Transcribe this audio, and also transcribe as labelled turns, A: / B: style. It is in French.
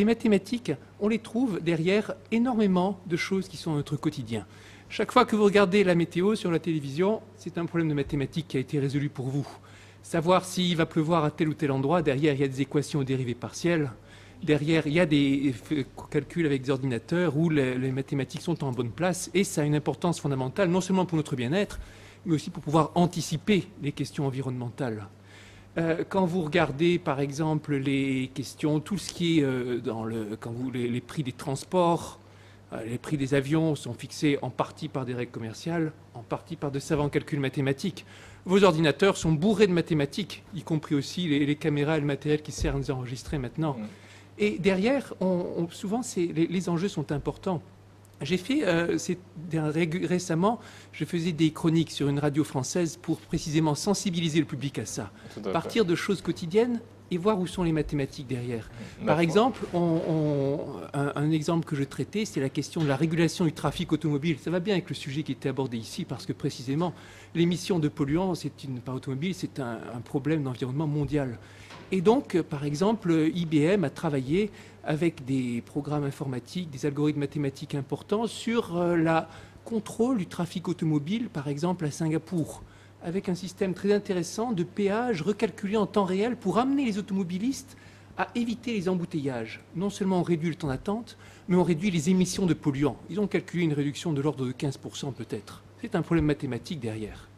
A: Les mathématiques, on les trouve derrière énormément de choses qui sont dans notre quotidien. Chaque fois que vous regardez la météo sur la télévision, c'est un problème de mathématiques qui a été résolu pour vous. Savoir s'il va pleuvoir à tel ou tel endroit, derrière il y a des équations aux dérivées partielles, derrière il y a des calculs avec des ordinateurs où les mathématiques sont en bonne place et ça a une importance fondamentale non seulement pour notre bien-être, mais aussi pour pouvoir anticiper les questions environnementales. Quand vous regardez, par exemple, les questions, tout ce qui est les prix des transports, les prix des avions sont fixés en partie par des règles commerciales, en partie par de savants calculs mathématiques. Vos ordinateurs sont bourrés de mathématiques, y compris aussi les caméras et le matériel qui sert à nous enregistrer maintenant. Et derrière, souvent, les enjeux sont importants. J'ai fait, récemment, je faisais des chroniques sur une radio française pour précisément sensibiliser le public à ça. Partir de choses quotidiennes et voir où sont les mathématiques derrière. Par exemple, un exemple que je traitais, c'est la question de la régulation du trafic automobile. Ça va bien avec le sujet qui était abordé ici, parce que précisément, l'émission de polluants par automobile, c'est un problème d'environnement mondial. Et donc, par exemple, IBM a travaillé avec des programmes informatiques, des algorithmes mathématiques importants sur le contrôle du trafic automobile, par exemple à Singapour, avec un système très intéressant de péage recalculé en temps réel pour amener les automobilistes à éviter les embouteillages. Non seulement on réduit le temps d'attente, mais on réduit les émissions de polluants. Ils ont calculé une réduction de l'ordre de 15% peut-être. C'est un problème mathématique derrière.